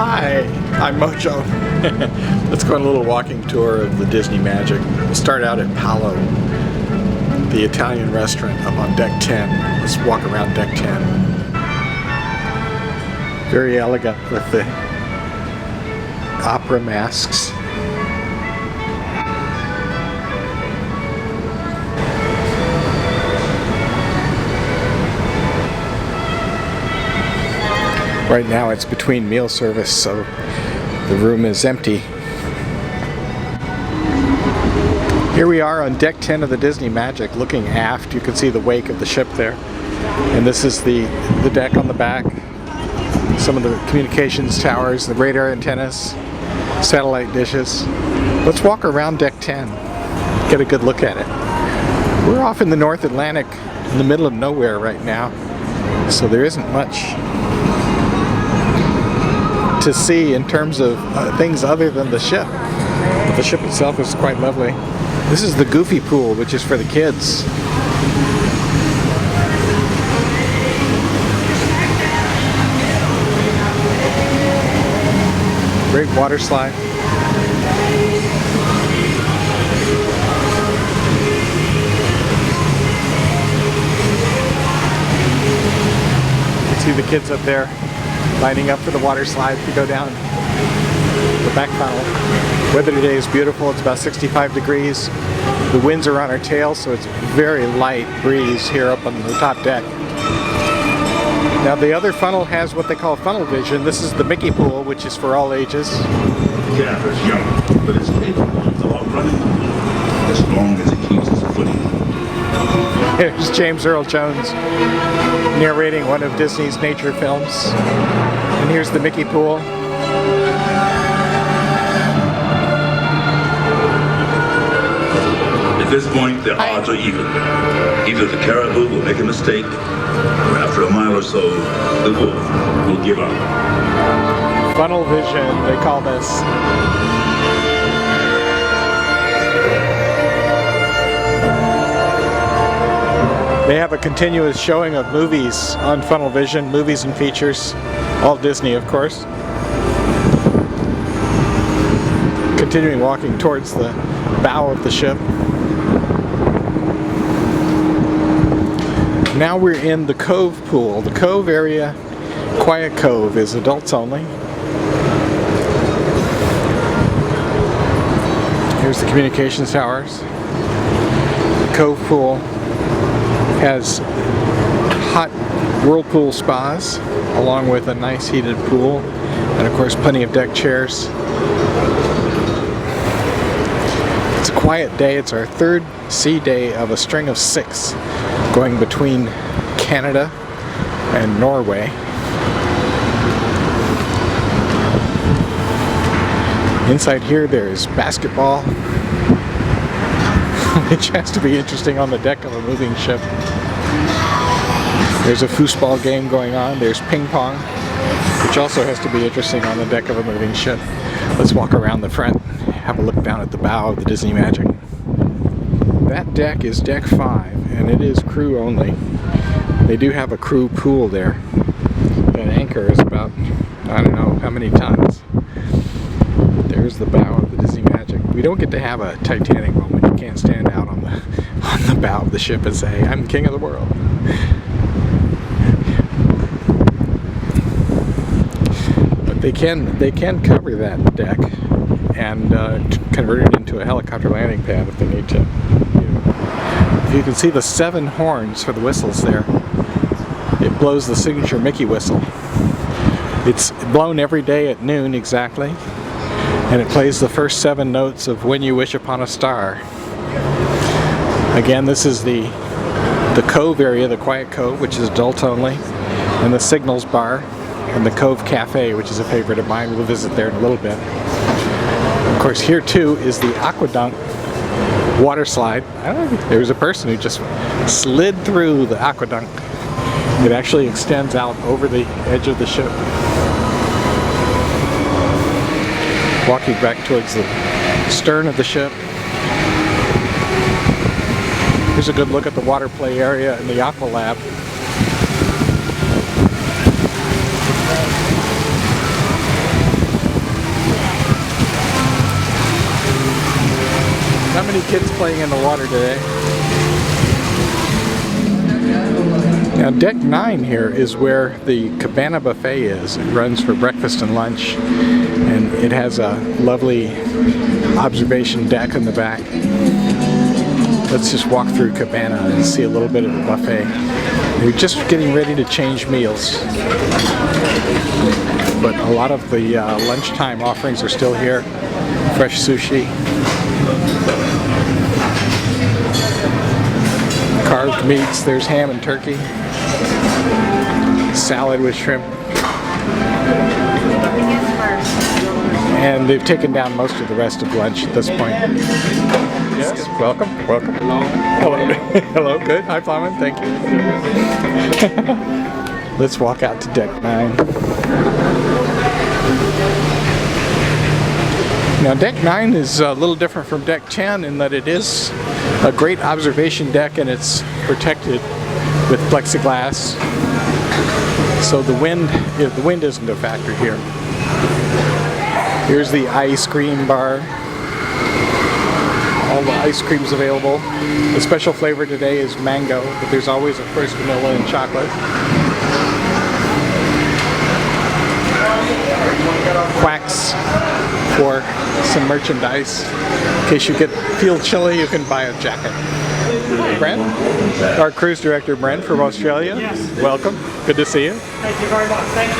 Hi, I'm Mojo. Let's go on a little walking tour of the Disney Magic. We'll start out at Palo, the Italian restaurant up on deck 10. Let's walk around deck 10. Very elegant with the opera masks. Right now it's between meal service, so the room is empty. Here we are on deck 10 of the Disney Magic, looking aft. You can see the wake of the ship there. And this is the deck on the back. Some of the communications towers, the radar antennas, satellite dishes. Let's walk around deck 10, get a good look at it. We're off in the North Atlantic, in the middle of nowhere right now, so there isn't much to see in terms of things other than the ship. But the ship itself is quite lovely. This is the Goofy pool, which is for the kids. Great water slide. You can see the kids up there lining up for the water slide to go down the back funnel. Weather today is beautiful. It's about 65 degrees. The winds are on our tail, so it's very light breeze here up on the top deck. Now the other funnel has what they call funnel vision. This is the Mickey pool, which is for all ages. The cat is young, but it's capable of outrunning the wind as long as it keeps its footing. Here's James Earl Jones narrating one of Disney's nature films. And here's the Mickey pool. At this point, the odds are even. Either the caribou will make a mistake, or after a mile or so, the wolf will give up. Funnel vision, they call this. They have a continuous showing of movies on Funnel Vision, movies and features, all Disney of course. Continuing walking towards the bow of the ship. Now we're in the Cove pool. The Cove area, Quiet Cove, is adults only. Here's the communications towers. The Cove pool has hot whirlpool spas along with a nice heated pool and of course plenty of deck chairs. It's a quiet day. It's our third sea day of a string of 6 going between Canada and Norway. Inside here there's basketball, which has to be interesting on the deck of a moving ship. There's a foosball game going on. There's ping pong, which also has to be interesting on the deck of a moving ship. Let's walk around the front, have a look down at the bow of the Disney Magic. That deck is deck 5, and it is crew only. They do have a crew pool there. That anchor is about, I don't know how many tons. There's the bow of the Disney Magic. We don't get to have a Titanic moment. You can't stand out on the bow of the ship and say, "I'm king of the world." But they can cover that deck and convert it into a helicopter landing pad if they need to. You can see the 7 horns for the whistles there. It blows the signature Mickey whistle. It's blown every day at noon exactly. And it plays the first 7 notes of When You Wish Upon a Star. Again, this is the Cove area, the Quiet Cove, which is adult only, and the Signals Bar, and the Cove Cafe, which is a favorite of mine. We'll visit there in a little bit. Of course, here too is the Aquadunk water slide. I don't know, there was a person who just slid through the Aquadunk. It actually extends out over the edge of the ship. Walking back towards the stern of the ship. Here's a good look at the water play area in the Aqua Lab. Any kids playing in the water today? Now Deck 9 here is where the Cabana Buffet is. It runs for breakfast and lunch, and it has a lovely observation deck in the back. Let's just walk through Cabana and see a little bit of the buffet. They're just getting ready to change meals, but a lot of the lunchtime offerings are still here. Fresh sushi, carved meats, there's ham and turkey, salad with shrimp, and they've taken down most of the rest of lunch at this point. Yes, welcome, welcome. Hello. Hello, good. Hi, Plowman, thank you. Let's walk out to Deck 9. Now Deck 9 is a little different from Deck 10 in that it is a great observation deck and it's protected with plexiglass. So the wind isn't a factor here. Here's the ice cream bar. All the ice creams available. The special flavor today is mango, but there's always, of course, vanilla and chocolate. Quacks for some merchandise. In case you feel chilly, you can buy a jacket. Brent, our cruise director Brent from Australia. Yes. Welcome. Good to see you. Thank you very much. Thank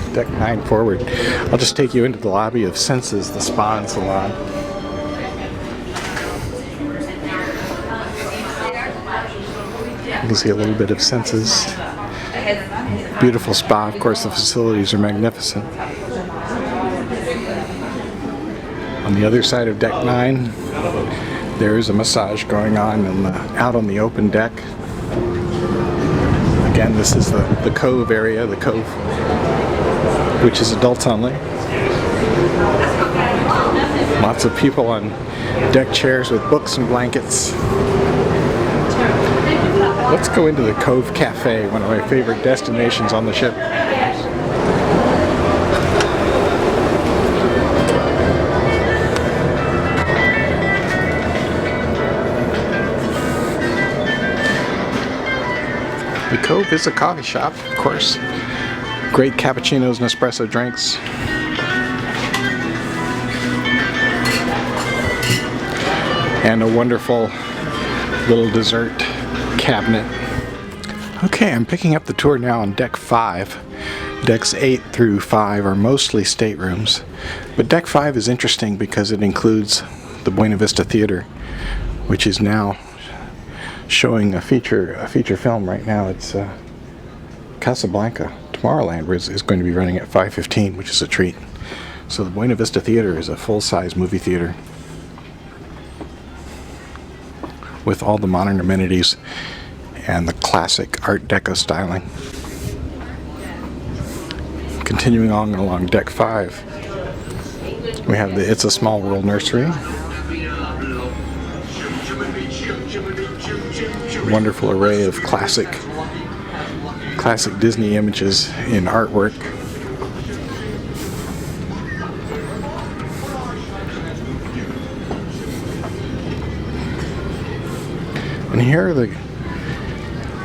you. Deck 9 forward. I'll just take you into the lobby of Senses, the spa and salon. You can see a little bit of Senses. Beautiful spa, of course, the facilities are magnificent. On the other side of Deck 9, there is a massage going on out on the open deck. Again, this is the Cove area, the Cove, which is adults only. Lots of people on deck chairs with books and blankets. Let's go into the Cove Cafe, one of my favorite destinations on the ship. The Cove is a coffee shop, of course. Great cappuccinos and espresso drinks. And a wonderful little dessert cabinet. Okay, I'm picking up the tour now on Deck 5. Decks 8 through 5 are mostly staterooms, but Deck 5 is interesting because it includes the Buena Vista Theater, which is now showing a feature film right now. It's Casablanca. Tomorrowland is going to be running at 5:15, which is a treat. So the Buena Vista Theater is a full-size movie theater with all the modern amenities and the classic Art Deco styling. Continuing on along Deck 5, we have the It's a Small World nursery. Wonderful array of classic Disney images in artwork. And here are the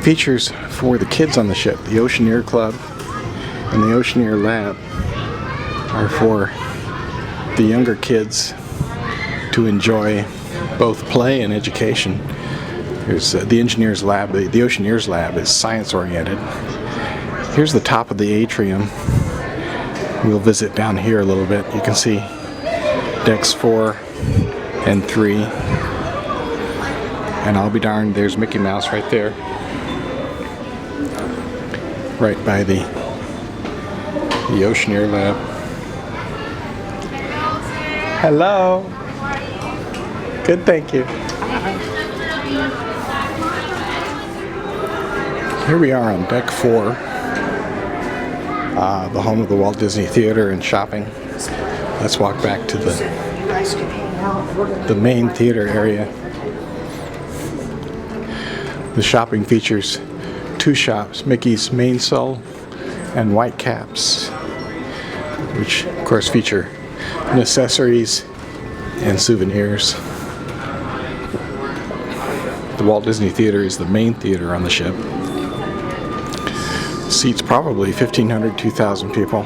features for the kids on the ship. The Oceaneer Club and the Oceaneer Lab are for the younger kids to enjoy both play and education. Here's the Engineers Lab. The Oceaneers Lab is science oriented. Here's the top of the atrium. We'll visit down here a little bit. You can see decks 4 and 3. And I'll be darned, there's Mickey Mouse right there. Right by the Oceaneer Lab. Hello. Good, thank you. Here we are on Deck 4, the home of the Walt Disney Theater and shopping. Let's walk back to the main theater area. The shopping features 2 shops, Mickey's Main Soul and Whitecaps, which of course feature necessaries and souvenirs. The Walt Disney Theater is the main theater on the ship. Seats probably 1,500, 2,000 people.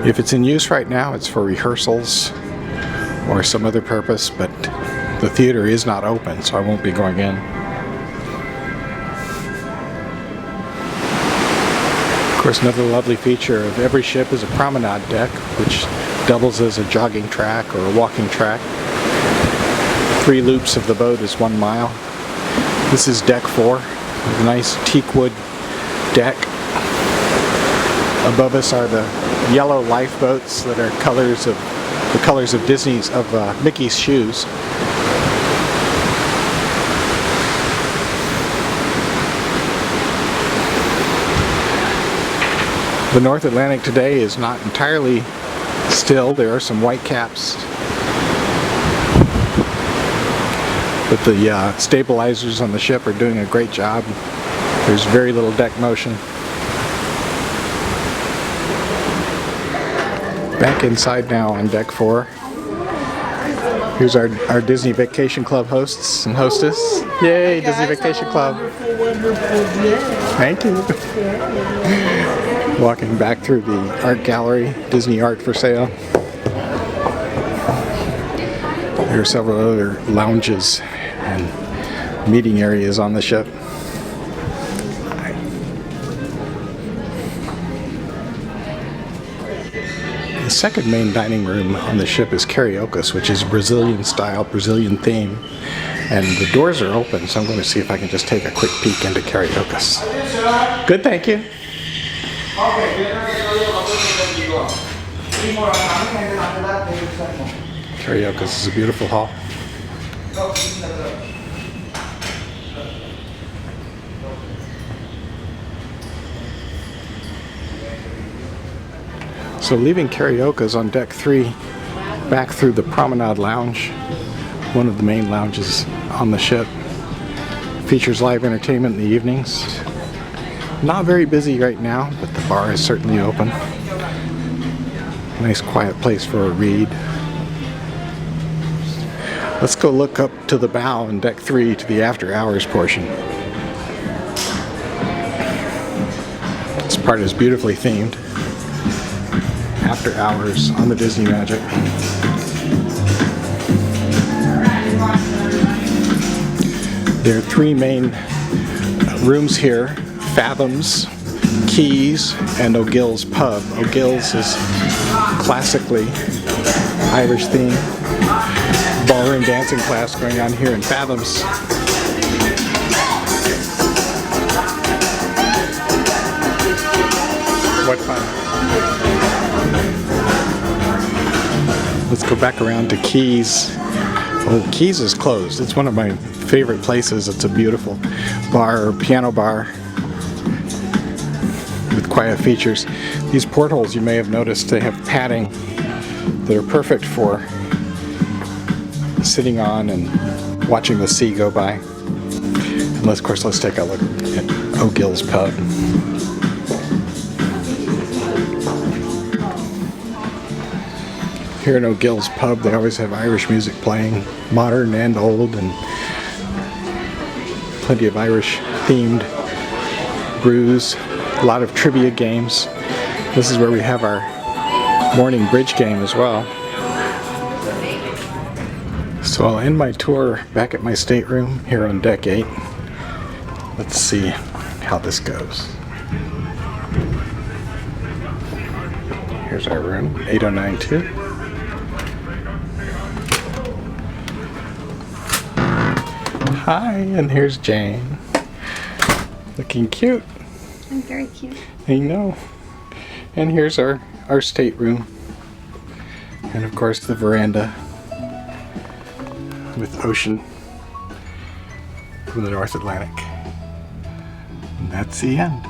If it's in use right now, it's for rehearsals or some other purpose, but the theater is not open, so I won't be going in. Of course, another lovely feature of every ship is a promenade deck, which doubles as a jogging track or a walking track. 3 loops of the boat is 1 mile. This is deck 4, a nice teak wood deck. Above us are the yellow lifeboats that are the colors of Mickey's shoes. The North Atlantic today is not entirely still. There are some white caps, but the stabilizers on the ship are doing a great job. There's very little deck motion. Back inside now on deck 4. Here's our Disney Vacation Club hosts and hostess. Yay, Disney Vacation Club. Thank you. Walking back through the art gallery, Disney art for sale. There are several other lounges and meeting areas on the ship. The second main dining room on the ship is Cariocas, which is Brazilian style, Brazilian theme. And the doors are open, so I'm going to see if I can just take a quick peek into Cariocas. Good, thank you. Cariocas is a beautiful hall. So leaving Cariocas on deck 3, back through the Promenade Lounge, one of the main lounges on the ship. Features live entertainment in the evenings. Not very busy right now, but the bar is certainly open. Nice quiet place for a read. Let's go look up to the bow on deck 3 to the after hours portion. This part is beautifully themed. After hours on the Disney Magic. There are 3 main rooms here: Fathoms, Keys, and Gills Pub. Gills is classically Irish theme. Ballroom dancing class going on here in Fathoms. What fun. Let's go back around to Keys. Oh, Keys is closed. It's one of my favorite places. It's a beautiful bar or piano bar with quiet features. These portholes, you may have noticed, they have padding that are perfect for sitting on and watching the sea go by. And of course, let's take a look at Gills Pub. Here in Gills Pub, they always have Irish music playing, modern and old, and plenty of Irish-themed brews, a lot of trivia games. This is where we have our morning bridge game as well. So I'll end my tour back at my stateroom here on deck 8. Let's see how this goes. Here's our room, 8092. Hi, and here's Jane. Looking cute. I'm very cute. I know. And here's our stateroom. And of course the veranda with ocean from the North Atlantic. And that's the end.